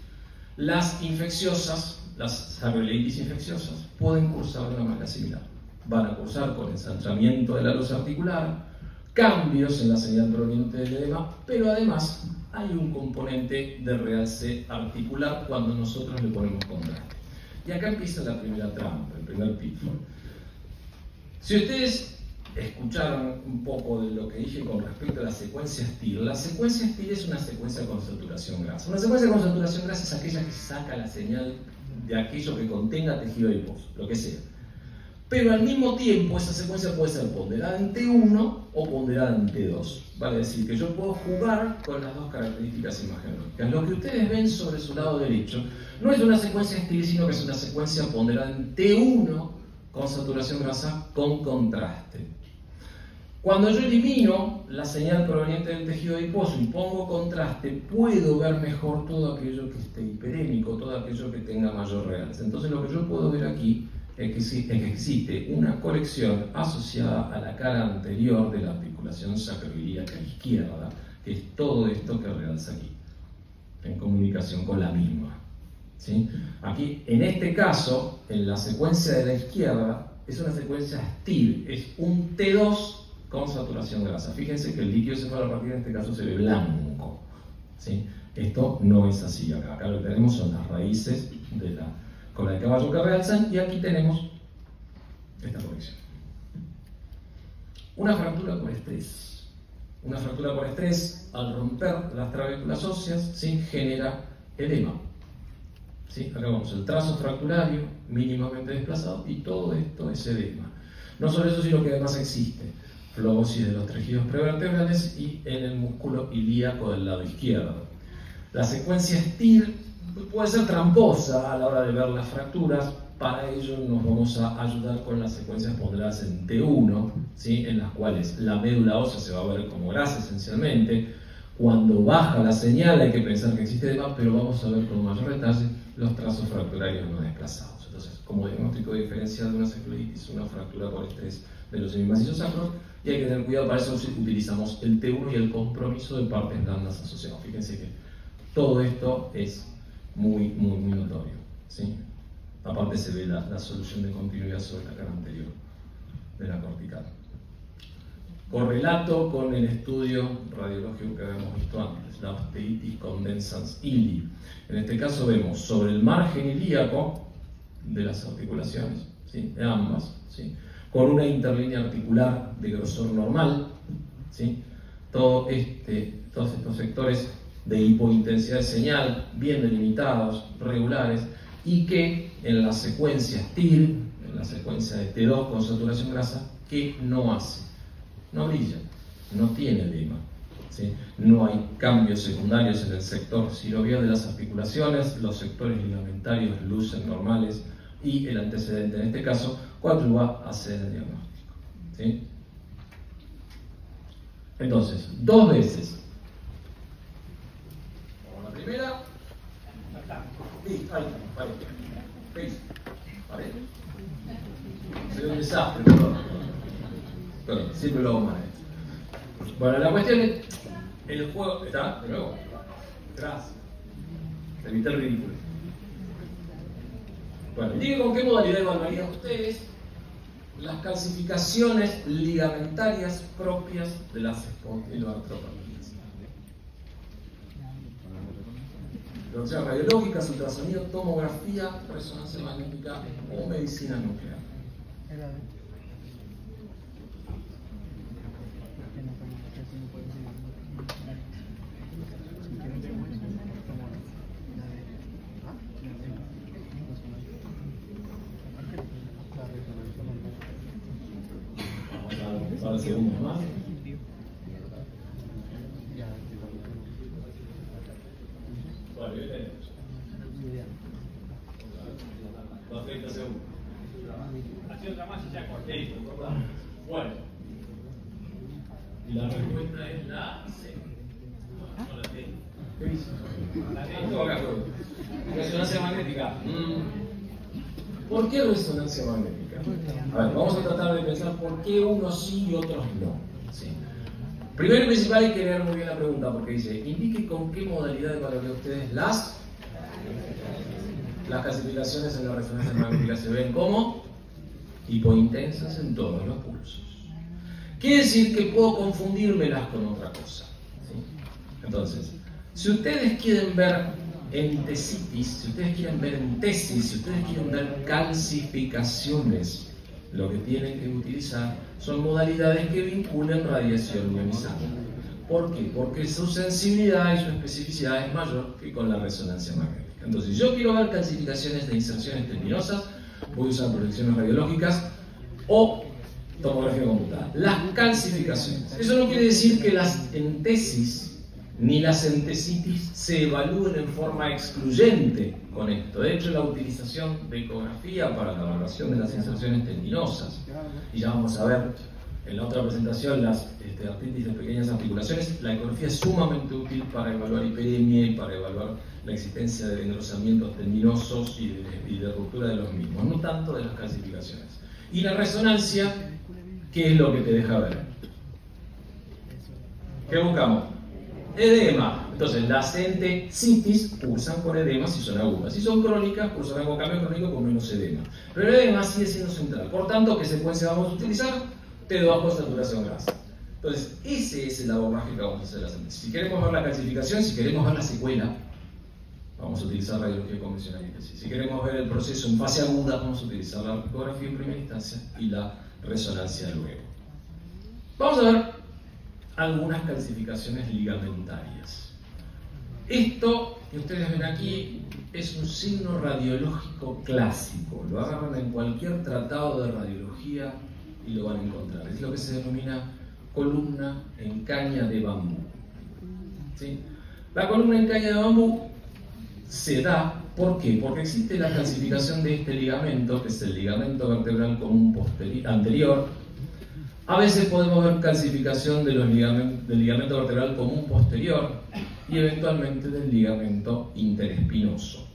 Las infecciosas, las sacroileitis infecciosas, pueden cursar de una manera similar. Van a cursar con ensanchamiento de la luz articular, cambios en la señal proveniente del edema, pero además hay un componente de realce articular cuando nosotros le ponemos contraste. Y acá empieza la primera trampa, el primer pitfall. Si ustedes escucharon un poco de lo que dije con respecto a la secuencia STIR, la secuencia STIR es una secuencia con saturación grasa. Una secuencia con saturación grasa es aquella que saca la señal de aquello que contenga tejido adiposo, lo que sea. Pero al mismo tiempo esa secuencia puede ser ponderada en T1 o ponderada en T2. Vale decir que yo puedo jugar con las dos características imagenológicas. Lo que ustedes ven sobre su lado derecho no es una secuencia STIR, sino que es una secuencia ponderada en T1 con saturación grasa con contraste. Cuando yo elimino la señal proveniente del tejido adiposo y pongo contraste, puedo ver mejor todo aquello que esté hiperémico, todo aquello que tenga mayor realce. Entonces lo que yo puedo ver aquí es que existe una colección asociada a la cara anterior de la articulación sacroiliaca izquierda, que es todo esto que realza aquí, en comunicación con la misma. ¿Sí? Aquí, en este caso, en la secuencia de la izquierda, es una secuencia STIR, es un T2 con saturación grasa. Fíjense que el líquido cefalorraquídeo en este caso se ve blanco. ¿Sí? Esto no es así acá. Acá lo que tenemos son las raíces de la cola de caballo que realzan, y aquí tenemos esta colección. Una fractura por estrés. Una fractura por estrés, al romper las trabéculas óseas, ¿sí?, genera edema. ¿Sí? Acá vemos el trazo fracturario mínimamente desplazado, y todo esto es edema. No solo eso, sino que además existe flobosis de los tejidos prevertebrales y en el músculo ilíaco del lado izquierdo. La secuencia STIR puede ser tramposa a la hora de ver las fracturas. Para ello nos vamos a ayudar con las secuencias ponderadas en T1, ¿sí?, en las cuales la médula ósea se va a ver como grasa esencialmente. Cuando baja la señal hay que pensar que existe edema, pero vamos a ver con mayor detalle los trazos fracturarios no desplazados. Entonces, como diagnóstico diferencial de una cefalitis, una fractura por estrés de los semimacizos sacros, y hay que tener cuidado, para eso utilizamos el T1 y el compromiso de partes blandas asociados. Fíjense que todo esto es muy notorio, ¿sí? Aparte se ve la solución de continuidad sobre la cara anterior de la cortical. Correlato con el estudio radiológico que habíamos visto antes, la osteitis condensans ili. En este caso vemos sobre el margen ilíaco de las articulaciones, ¿sí?, de ambas, ¿sí?, con una interlínea articular de grosor normal, ¿sí?, todos estos sectores de hipointensidad de señal bien delimitados, regulares, y que en la secuencia STIR, en la secuencia de T2 con saturación grasa, ¿qué no hace? No brilla, no tiene edema, ¿sí? No hay cambios secundarios en el sector sinovial de las articulaciones, los sectores ligamentarios lucen normales, y el antecedente en este caso coadyuva a hacer el diagnóstico, ¿sí? Entonces, dos veces. La primera. Sí, ahí. ¿Vale? Soy un desastre, perdón, siempre lo hago mal. Bueno, la cuestión es, el juego está, de nuevo, gracias, evita el ridículo. Bueno, digo con qué modalidad evaluarían ustedes las calcificaciones ligamentarias propias de las espondiloartropatías. Biología radiológica, ultrasonido, tomografía, resonancia magnética o medicina nuclear. Vamos a segundos más. Bueno, ya tenemos. 30 segundos. Así otra más y ya corté. Bueno. Y la respuesta es la C. No la T. ¿Qué dice? La T. Resonancia magnética. ¿Por qué resonancia magnética? A ver, vamos a tratar de pensar por qué unos sí y otros no. ¿Sí? Primero y principal hay que leer muy bien la pregunta, porque dice, indique con qué modalidad evaluarían ustedes las clasificaciones en la resonancia magnética. Se ven como hipointensas en todos los pulsos. Quiere decir que puedo confundírmelas con otra cosa, ¿sí? Entonces, si ustedes quieren ver entesitis, si ustedes quieren ver entesis, si ustedes quieren ver calcificaciones lo que tienen que utilizar son modalidades que vinculen radiación ionizante. ¿Por qué? Porque su sensibilidad y su especificidad es mayor que con la resonancia magnética. Entonces, si yo quiero ver calcificaciones de inserciones tendinosas, voy a usar proyecciones radiológicas o tomografía computada. Las calcificaciones. Eso no quiere decir que las entesis ni las entesitis se evalúen en forma excluyente con esto. De hecho, la utilización de ecografía para la evaluación de las inserciones tendinosas, y ya vamos a ver en la otra presentación las artritis de pequeñas articulaciones, la ecografía es sumamente útil para evaluar hiperemia y para evaluar la existencia de engrosamientos tendinosos y de ruptura de los mismos, no tanto de las calcificaciones. Y la resonancia, ¿qué es lo que te deja ver? ¿Qué buscamos? Edema. Entonces, las entesitis cursan con edema si son agudas. Si son crónicas, cursarán con cambio crónico con menos edema. Pero el edema sigue siendo central. Por tanto, ¿qué secuencia vamos a utilizar? T bajo saturación grasa. Entonces, ese es el abordaje que vamos a hacer las entesis. Si queremos ver la calcificación, si queremos ver la secuela, vamos a utilizar radiología convencional y entesis. Si queremos ver el proceso en fase aguda, vamos a utilizar la ecografía en primera instancia y la resonancia luego. Vamos a ver algunas calcificaciones ligamentarias. Esto que ustedes ven aquí es un signo radiológico clásico. Lo agarran en cualquier tratado de radiología y lo van a encontrar. Es lo que se denomina columna en caña de bambú. ¿Sí? La columna en caña de bambú se da, ¿por qué? Porque existe la calcificación de este ligamento, que es el ligamento vertebral común anterior. A veces podemos ver calcificación de del ligamento vertebral común posterior y eventualmente del ligamento interespinoso.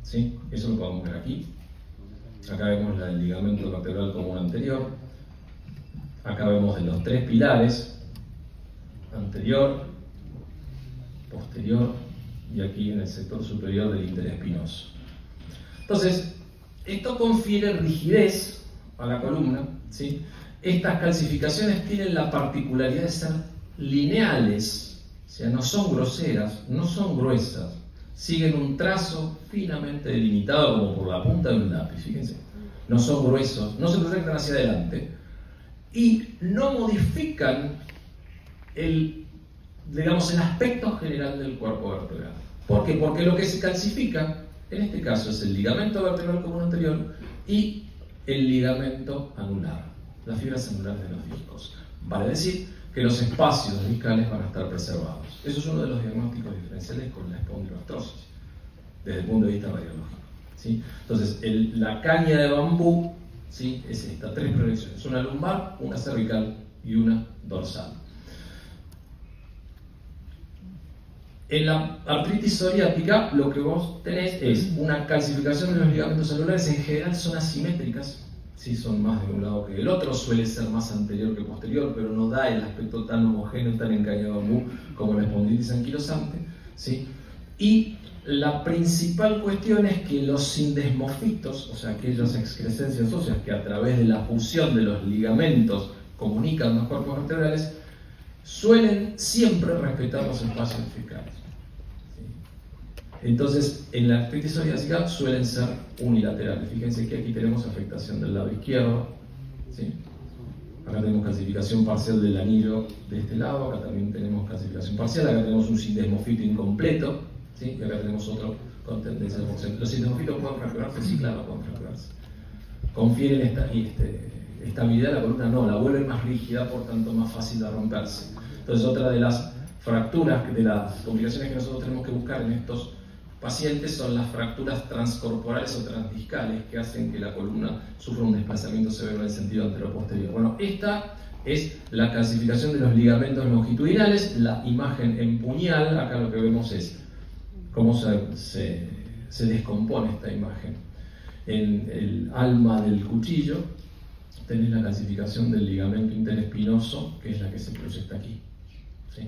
¿Sí? Eso lo podemos ver aquí. Acá vemos el ligamento vertebral común anterior. Acá vemos de los tres pilares, anterior, posterior y aquí en el sector superior del interespinoso. Entonces, esto confiere rigidez a la columna, ¿sí? Estas calcificaciones tienen la particularidad de ser lineales, o sea, no son groseras, no son gruesas, siguen un trazo finamente delimitado como por la punta de un lápiz, fíjense. No son gruesos, no se proyectan hacia adelante y no modifican el aspecto general del cuerpo vertebral. ¿Por qué? Porque lo que se calcifica, en este caso, es el ligamento vertebral común anterior y el ligamento anular, las fibras anulares de los discos. Vale decir que los espacios discales van a estar preservados. Eso es uno de los diagnósticos diferenciales con la espondiloartrosis, desde el punto de vista radiológico. ¿Sí? Entonces, la caña de bambú, ¿sí?, es esta, tres proyecciones, una lumbar, una cervical y una dorsal. En la artritis psoriática lo que vos tenés es una calcificación de los ligamentos celulares, en general son asimétricas, ¿sí? Son más de un lado que del otro, suele ser más anterior que posterior, pero no da el aspecto tan homogéneo, tan en caña de bambú como la espondilitis anquilosante, ¿sí? Y la principal cuestión es que los sindesmofitos, o sea, aquellas excrescencias óseas que a través de la fusión de los ligamentos comunican los cuerpos vertebrales, suelen siempre respetar los espacios fiscales. ¿Sí? Entonces, en la artritis psoriásica suelen ser unilaterales. Fíjense que aquí tenemos afectación del lado izquierdo. ¿Sí? Acá tenemos calcificación parcial del anillo de este lado, acá también tenemos calcificación parcial, acá tenemos un sindesmofito incompleto, ¿sí? Y acá tenemos otro con tendencia de función. ¿Los sindesmofitos pueden fracturarse? Sí, claro, pueden fracturarse. Confieren estabilidad a la columna, no, la vuelven más rígida, por tanto más fácil de romperse. Entonces, otra de las fracturas, de las complicaciones que nosotros tenemos que buscar en estos pacientes son las fracturas transcorporales o transdiscales que hacen que la columna sufra un desplazamiento severo en el sentido anteroposterior. Bueno, esta es la calcificación de los ligamentos longitudinales, la imagen en puñal. Acá lo que vemos es cómo se descompone esta imagen. En el alma del cuchillo tenés la calcificación del ligamento interespinoso, que es la que se proyecta aquí. ¿Sí?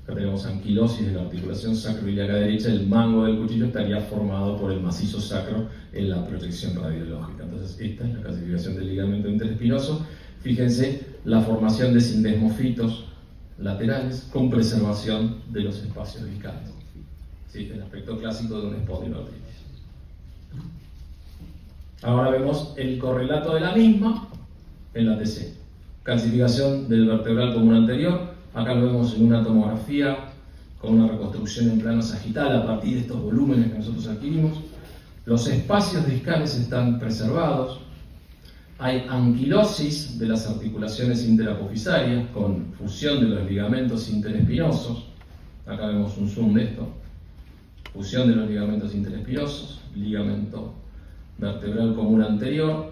Acá tenemos anquilosis de la articulación sacroiliaca derecha, el mango del cuchillo estaría formado por el macizo sacro en la proyección radiológica. Entonces, esta es la calcificación del ligamento interespinoso. Fíjense la formación de sindesmofitos laterales con preservación de los espacios discales. ¿Sí? El aspecto clásico de una espondiloartritis. Ahora vemos el correlato de la misma en la TC. Clasificación del vertebral común anterior. Acá lo vemos en una tomografía con una reconstrucción en plano sagital a partir de estos volúmenes que nosotros adquirimos. Los espacios discales están preservados. Hay anquilosis de las articulaciones interapofisarias con fusión de los ligamentos interespinosos. Acá vemos un zoom de esto. Fusión de los ligamentos interespinosos, ligamento vertebral común anterior,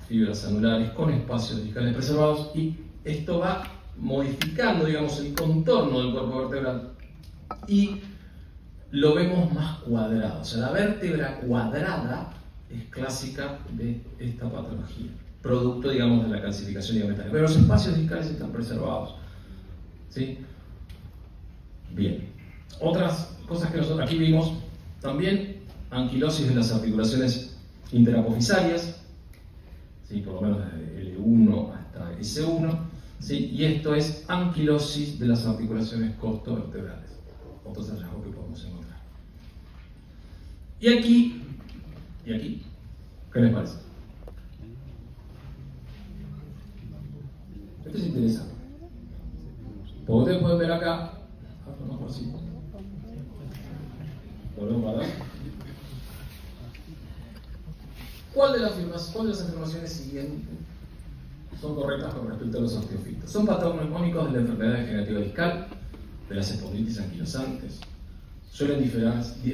fibras anulares con espacios discales preservados, y esto va modificando, digamos, el contorno del cuerpo vertebral y lo vemos más cuadrado. O sea, la vértebra cuadrada es clásica de esta patología, producto, digamos, de la calcificación ligamentaria. Pero los espacios discales están preservados, ¿sí? Bien. Otras cosas que nosotros aquí vimos también: anquilosis de las articulaciones interapofisarias, ¿sí? Por lo menos desde L1 hasta S1, ¿sí? Y esto es anquilosis de las articulaciones costovertebrales. Otros hallazgos que podemos encontrar. Y aquí, ¿qué les parece? Esto es interesante. Porque ustedes pueden ver acá, mejor así. Volvemos a ver. ¿Cuál de las afirmaciones siguientes son correctas con respecto a los osteofitos? Son patognomónicos de la enfermedad degenerativa discal, de las espondilitis anquilosantes. Suelen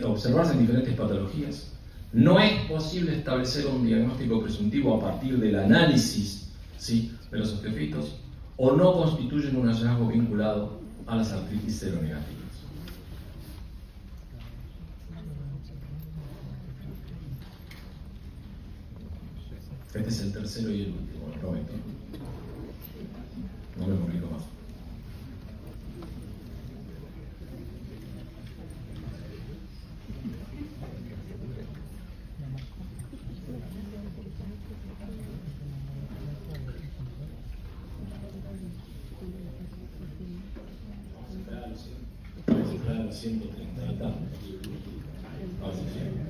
observarse en diferentes patologías. No es posible establecer un diagnóstico presuntivo a partir del análisis, ¿sí?, de los osteofitos, o no constituyen un hallazgo vinculado a las artritis seronegativas. Este es el tercero y el último, lo prometo. No me complico más. Vamos a esperar a los 130 y tantos. A ver si llega.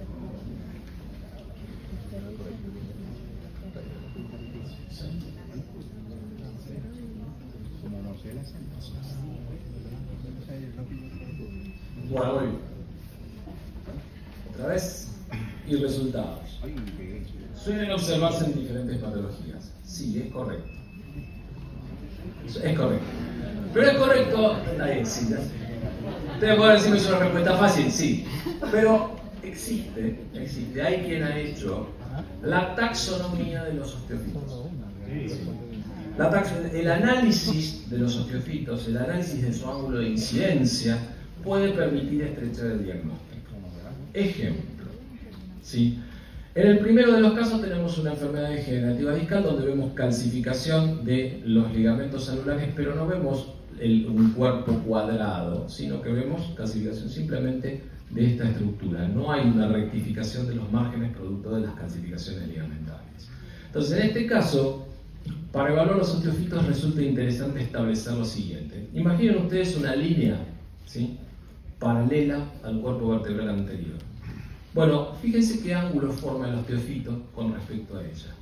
Bueno, voy. Otra vez. Y resultados. Suelen observarse en diferentes patologías. Sí, es correcto. Es correcto. Pero es correcto. Ahí, sí, ya sé. Ustedes pueden decir que es una respuesta fácil, sí. Pero existe. Hay quien ha hecho la taxonomía de los osteofitos. El análisis de los osteofitos, el análisis de su ángulo de incidencia, puede permitir estrechar el diagnóstico. Ejemplo, ¿sí? En el primero de los casos tenemos una enfermedad degenerativa discal donde vemos calcificación de los ligamentos anulares, pero no vemos un cuerpo cuadrado, sino que vemos calcificación simplemente de esta estructura. No hay una rectificación de los márgenes producto de las calcificaciones ligamentarias. Entonces, en este caso, para evaluar los osteofitos resulta interesante establecer lo siguiente. Imaginen ustedes una línea, ¿sí?, paralela al cuerpo vertebral anterior. Bueno, fíjense qué ángulo forma el osteofito con respecto a ella,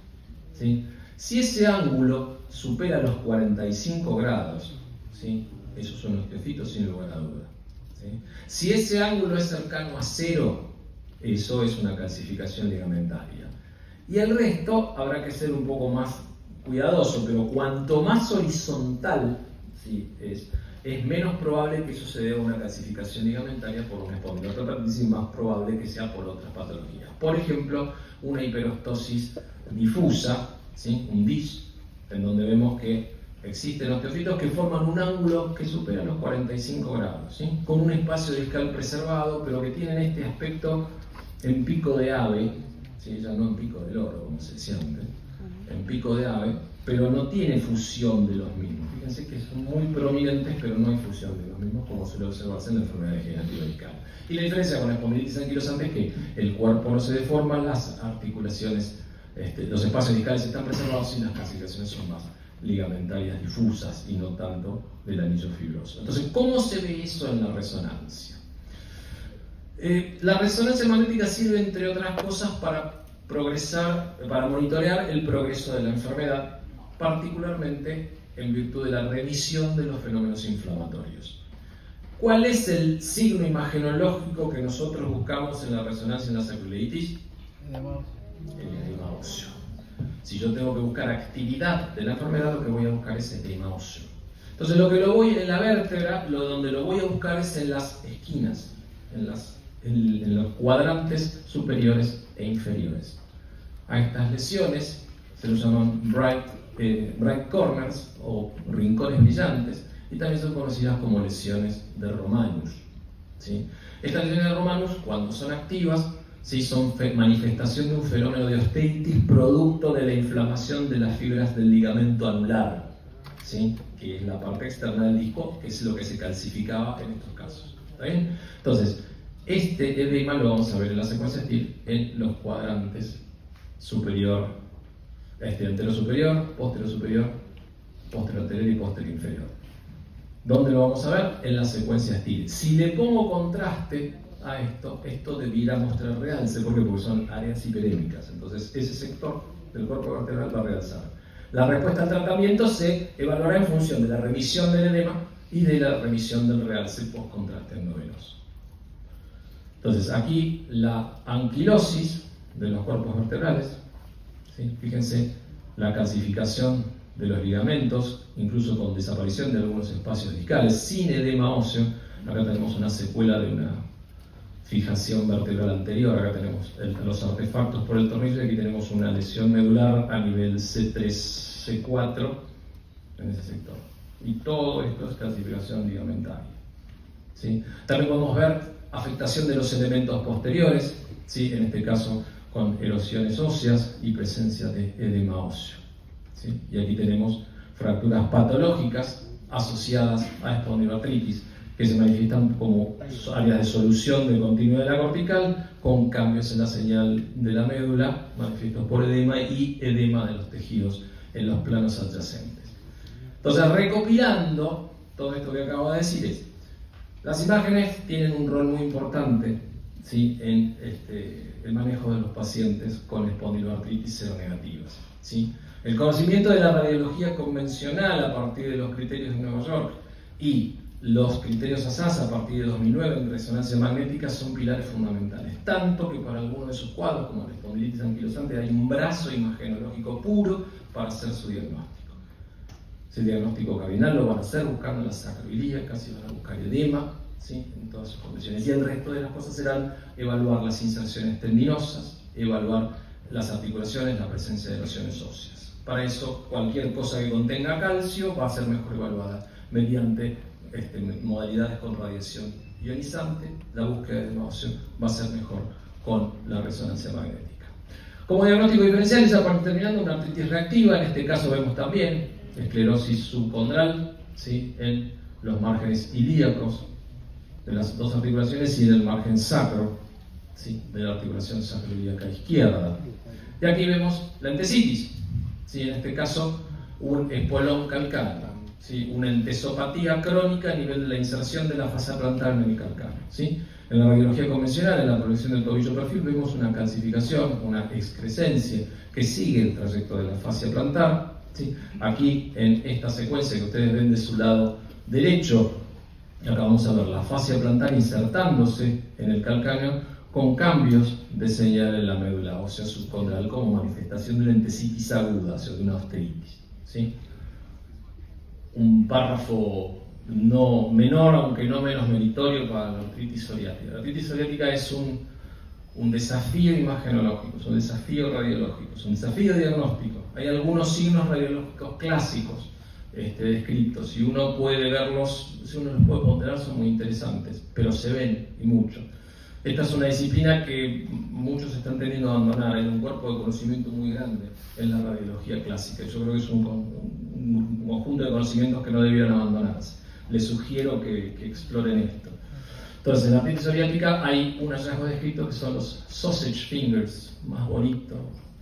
¿sí? Si ese ángulo supera los 45 grados, ¿sí?, eso es un osteofito sin lugar a duda, ¿sí? Si ese ángulo es cercano a 0, eso es una calcificación ligamentaria. Y el resto habrá que ser un poco más cuidadoso, pero cuanto más horizontal, ¿sí?, es menos probable que eso se deba a una calcificación ligamentaria por una espondiloartropatías y más probable que sea por otras patologías. Por ejemplo, una hiperostosis difusa, ¿sí?, un DISH, en donde vemos que existen osteofitos que forman un ángulo que supera los 45 grados, ¿sí?, con un espacio discal preservado, pero que tienen este aspecto en pico de ave, ¿sí?, ya no en pico de loro, como se decía antes, en pico de ave, pero no tiene fusión de los mismos. Fíjense que son muy prominentes, pero no hay fusión de los mismos, como suele observarse en la enfermedad degenerativa discal. Y la diferencia con la espondilitis anquilosante es que el cuerpo no se deforma, las articulaciones, los espacios discales están preservados y las calcificaciones son más ligamentarias difusas y no tanto del anillo fibroso. Entonces, ¿cómo se ve eso en la resonancia? La resonancia magnética sirve, entre otras cosas, para monitorear el progreso de la enfermedad, particularmente en virtud de la remisión de los fenómenos inflamatorios. ¿Cuál es el signo imagenológico que nosotros buscamos en la resonancia en la sacroiliitis? El edema óseo. Si yo tengo que buscar actividad de la enfermedad, lo que voy a buscar es edema óseo. Entonces, en la vértebra, donde lo voy a buscar es en las esquinas, en los cuadrantes superiores e inferiores. A estas lesiones se los llaman bright corners o rincones brillantes, y también son conocidas como lesiones de Romanus, ¿sí? Estas lesiones de Romanus, cuando son activas, ¿sí?, son manifestación de un fenómeno de osteitis producto de la inflamación de las fibras del ligamento anular, ¿sí?, que es la parte externa del disco, que es lo que se calcificaba en estos casos. ¿Está bien? Entonces, este edema lo vamos a ver en la secuencia STIR en los cuadrantes superior, antero superior, posterior anterior y posterior inferior. ¿Dónde lo vamos a ver? En la secuencia STIR. Si le pongo contraste a esto debiera mostrar realce. ¿Por qué? Porque son áreas hiperémicas. Entonces, ese sector del cuerpo vertebral va a realzar. La respuesta al tratamiento se evaluará en función de la remisión del edema y de la remisión del realce post-contraste endovenoso. Entonces, aquí la anquilosis de los cuerpos vertebrales, ¿sí? Fíjense la calcificación de los ligamentos, incluso con desaparición de algunos espacios discales, sin edema óseo. Acá tenemos una secuela de una fijación vertebral anterior. Acá tenemos los artefactos por el tornillo, y aquí tenemos una lesión medular a nivel C3, C4 en ese sector. Y todo esto es calcificación ligamentaria, ¿sí? También podemos ver afectación de los elementos posteriores, ¿sí?, en este caso con erosiones óseas y presencia de edema óseo, ¿sí? Y aquí tenemos fracturas patológicas asociadas a espondiloartritis, que se manifiestan como áreas de solución de continuidad de la cortical, con cambios en la señal de la médula, manifiestos por edema y edema de los tejidos en los planos adyacentes. Entonces, recopilando todo esto que acabo de decir, las imágenes tienen un rol muy importante, ¿sí?, en el manejo de los pacientes con espondiloartritis seronegativas, ¿sí? El conocimiento de la radiología convencional a partir de los criterios de Nueva York y los criterios ASAS a partir de 2009 en resonancia magnética son pilares fundamentales, tanto que para algunos de sus cuadros, como la espondilitis anquilosante, hay un brazo imagenológico puro para hacer su diagnóstico. Ese diagnóstico cabinal lo van a hacer buscando las sacroiliacas, y van a buscar edema, ¿sí?, en todas sus condiciones, y el resto de las cosas serán evaluar las inserciones tendinosas, evaluar las articulaciones, la presencia de erosiones óseas. Para eso, cualquier cosa que contenga calcio va a ser mejor evaluada mediante modalidades con radiación ionizante. La búsqueda de edema óseo va a ser mejor con la resonancia magnética. Como diagnóstico diferencial, ya para terminando, una artritis reactiva. En este caso vemos también esclerosis subcondral, ¿sí?, en los márgenes ilíacos de las dos articulaciones y en el margen sacro, ¿sí?, de la articulación sacroiliaca izquierda. Y aquí vemos la entesitis, ¿sí?, en este caso un espolón calcáneo, ¿sí?, una entesopatía crónica a nivel de la inserción de la fascia plantar en el calcáneo, ¿sí? En la radiología convencional, en la proyección del tobillo perfil, vemos una calcificación, una excrescencia que sigue el trayecto de la fascia plantar, ¿sí? Aquí, en esta secuencia que ustedes ven de su lado derecho, acá vamos a ver la fascia plantar insertándose en el calcáneo con cambios de señal en la médula ósea subcondral como manifestación de una entesitis aguda, o sea, de una osteitis, ¿sí? Un párrafo no menor, aunque no menos meritorio, para la artritis psoriática. La artritis psoriática es un desafío imagenológico, es un desafío radiológico, es un desafío diagnóstico. Hay algunos signos radiológicos clásicos descritos, y uno puede verlos, si uno los puede ponderar, son muy interesantes, pero se ven, y mucho. Esta es una disciplina que muchos están tendiendo a abandonar. Hay un cuerpo de conocimiento muy grande en la radiología clásica. Yo creo que es un conjunto de conocimientos que no debieran abandonarse. Les sugiero que exploren esto. Entonces, en la artritis psoriática hay un hallazgo descrito que son los sausage fingers, más bonito,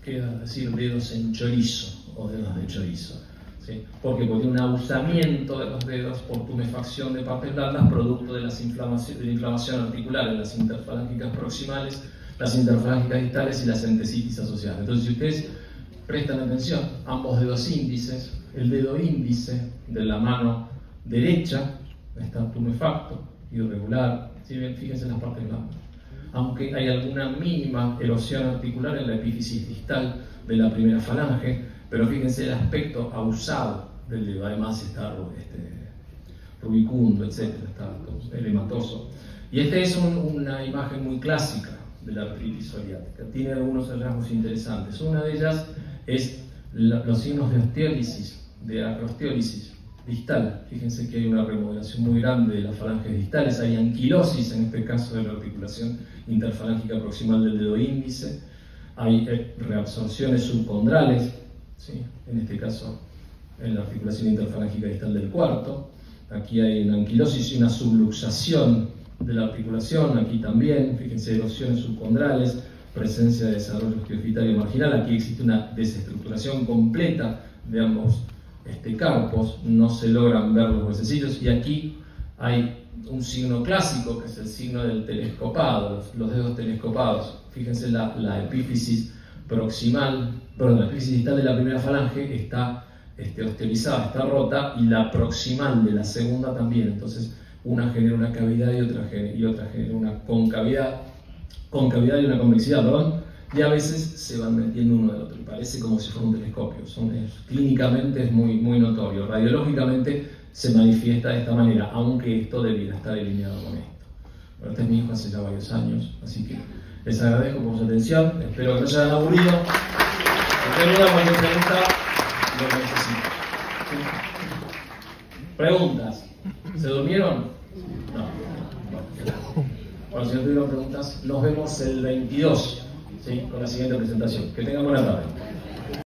queda decir dedos en chorizo o dedos de chorizo, ¿sí? ¿Por qué? Porque tiene un abusamiento de los dedos por tumefacción de partes blandas producto de la inflamación articular en las interfalángicas proximales, las interfalángicas distales y las entesitis asociadas. Entonces, si ustedes prestan atención, ambos dedos índices, el dedo índice de la mano derecha está tumefacto, irregular, ¿sí? Fíjense en las partes blandas. Aunque hay alguna mínima erosión articular en la epífisis distal de la primera falange, pero fíjense el aspecto ausado del dedo, además está rubicundo, etc., está edematoso. Y esta es una imagen muy clásica de la artritis psoriática, tiene algunos hallazgos interesantes. Una de ellas es los signos de osteólisis, de acrosteólisis distal. Fíjense que hay una remodelación muy grande de las falanges distales, hay anquilosis en este caso de la articulación interfalángica proximal del dedo índice, hay reabsorciones subcondrales, ¿sí? En este caso en la articulación interfalángica distal del cuarto. Aquí hay una anquilosis y una subluxación de la articulación, aquí también, fíjense, erosiones subcondrales, presencia de desarrollo osteofitario marginal, aquí existe una desestructuración completa de ambos carpos, no se logran ver los huesecillos, y aquí hay un signo clásico que es el signo del telescopado, los dedos telescopados. Fíjense la epífisis proximal, perdón, la epífisis distal de la primera falange está osteolizada, está rota, y la proximal de la segunda también. Entonces una genera una cavidad y otra genera una concavidad y una convexidad, y a veces se van metiendo uno del otro y parece como si fuera un telescopio. Clínicamente es muy, muy notorio, radiológicamente se manifiesta de esta manera, aunque esto debiera estar delineado con esto. Bueno, este es mi hijo hace ya varios años, así que les agradezco por su atención, espero que no se hayan aburrido. Si tienen cualquier pregunta, lo necesito. ¿Preguntas? ¿Se durmieron? No. Bueno, si no tuvieron preguntas, nos vemos el 22, ¿sí? Con la siguiente presentación. Que tengan buena tarde.